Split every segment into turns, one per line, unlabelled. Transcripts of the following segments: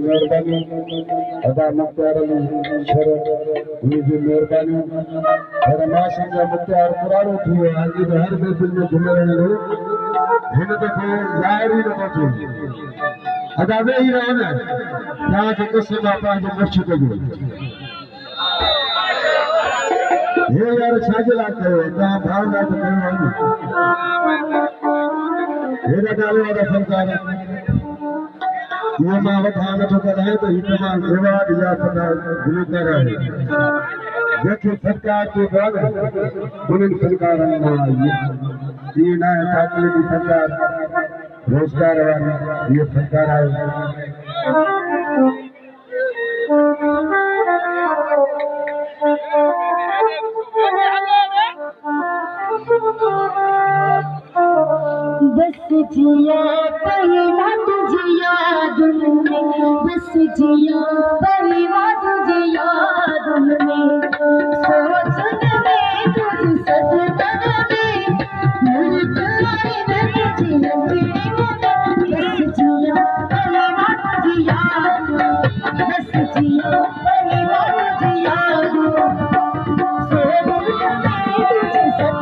मेहरबानी अदा मुख्तार शरफ जी मेहरबानी माशा मुख्तार पुराणो थी आज हर महफिल में घुमण लो हिन दफ़ो ज़ाहिर ही नथो थिए अदा वेही रहो न तव्हांखे कसम आहे पंहिंजो मुर्शिद जो हे यार छाजे लाइ कयो तव्हां भाव लाइ त कयो आहे हेॾा ॻाल्हि वारा सरकार ये मां वठां नथो कराए त हिकु मां एवार्ड याफ़्ता गुलूकार आहे जंहिंखे सरकार जो बाग उन्हनि फनकारनि मां ईअं न आहे ठाकरे जी सरकार रोज़गार वारी ये सरकार आहे
बस जिया परिवार जिया दुनिया बस जिया परिवार जिया दुनिया सोच में तुझ सदन में मुर्दाई नहीं जिया बस जिया परिवार जिया बस जिया परिवार जिया सोच में तुझ सदन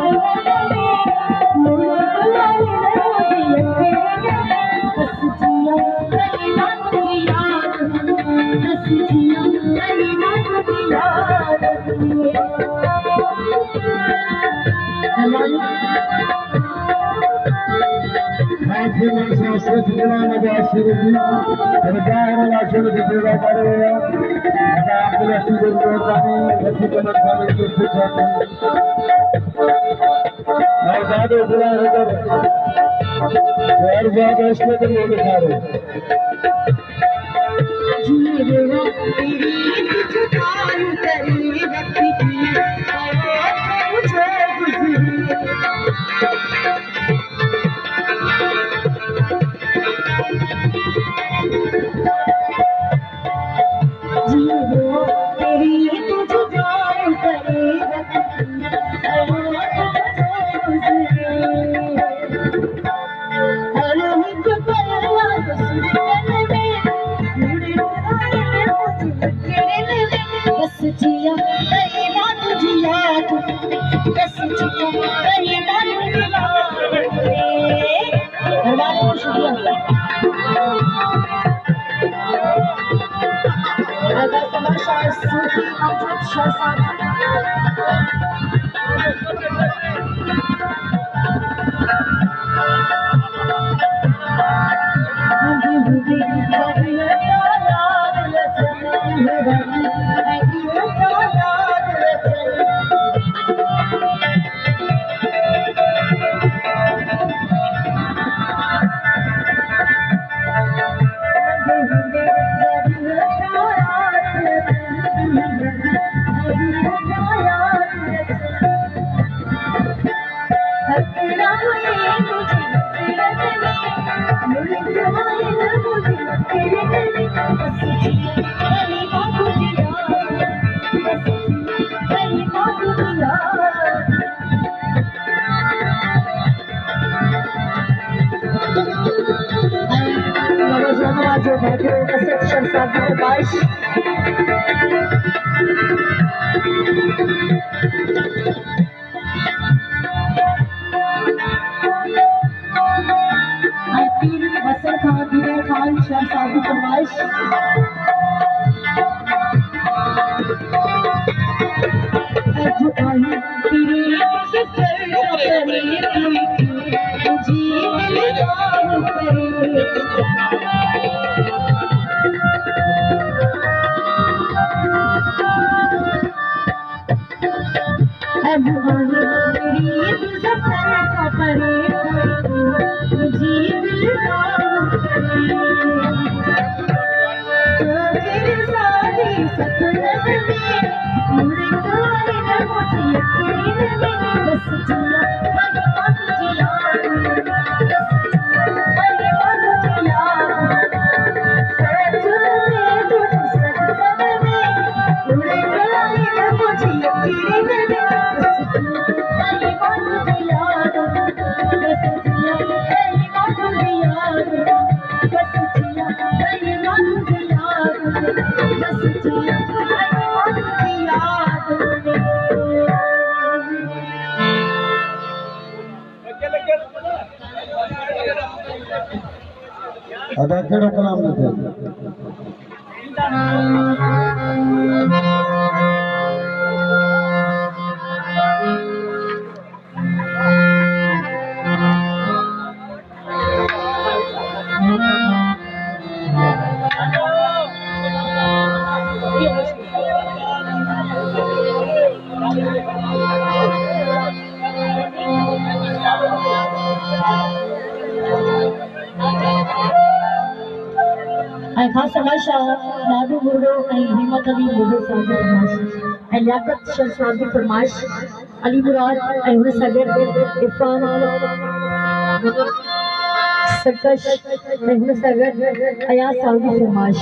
में परे मुझे दिलदार तेरे सारे सपने में पूरे कोने में मुझे यकीन नहीं बस जिया मेरी बात मुझे याद बस मेरी बात मुझे याद सच में तुझे सपने में पूरे कोने में मुझे यकीन नहीं बस जिया मेरी बात मुझे याद बस जिया मेरी बात मुझे याद बस जिया मेरी बात मुझे याद बस जिया मेरी बात मुझे
अदा कहिड़ो कलाम न थियो
खास तमाशा नादू मुर्दो हिम्मत अली मुर्दो साहब की फरमाइश लियाकत शर साहब की फरमाइश अली मुराद हुन सगर इरफान सरकश हुन सगर अयाज साहब की फरमाइश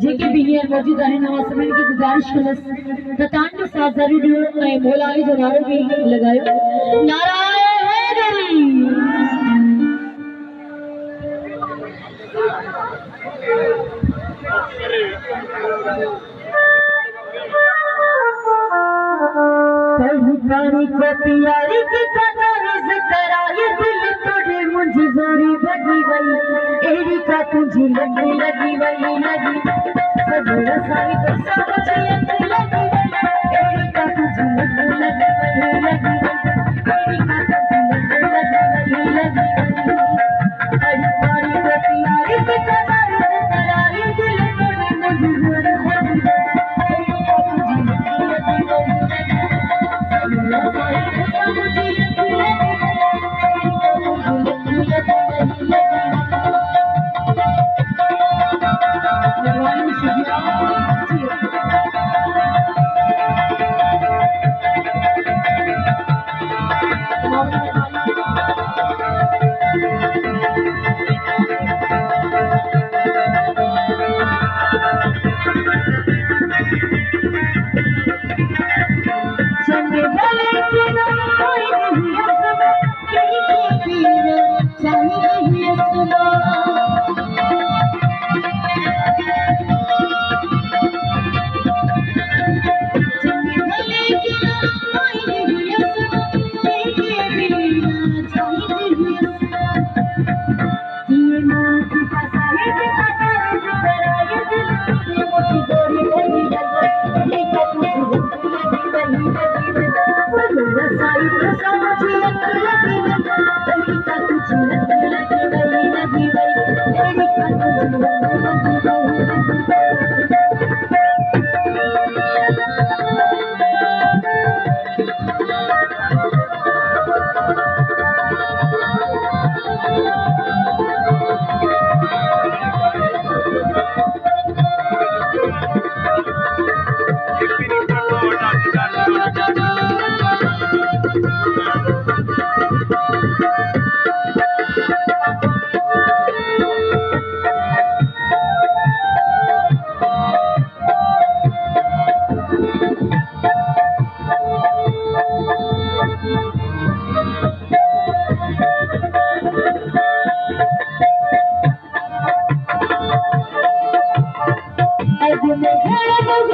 जेके भी हींअर मौजूद आहिनि मां सभिनी खे गुज़ारिश कंदसि त तव्हांजो साथ ज़रूरु ॾियो ऐं मौलाली जो नारो बि लॻायो नाराए हैदरी पहचानी को प्यारी की कदर कराए दिल तोड़े मुझे जोरी बगी वई एड़ी का तुझी लगी लगी वई लगी सजोरा सारी तो समझ लगी लगी एड़ी का तुझी लगी लगी वई लगी एड़ी का तुझी लगी लगी वई लगी अड़ी पारी को प्यारी की कदर कराए दिल तोड़े मुझे जोरी बगी एड़ी का तुझी लगी लगी वई लगी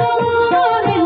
सोने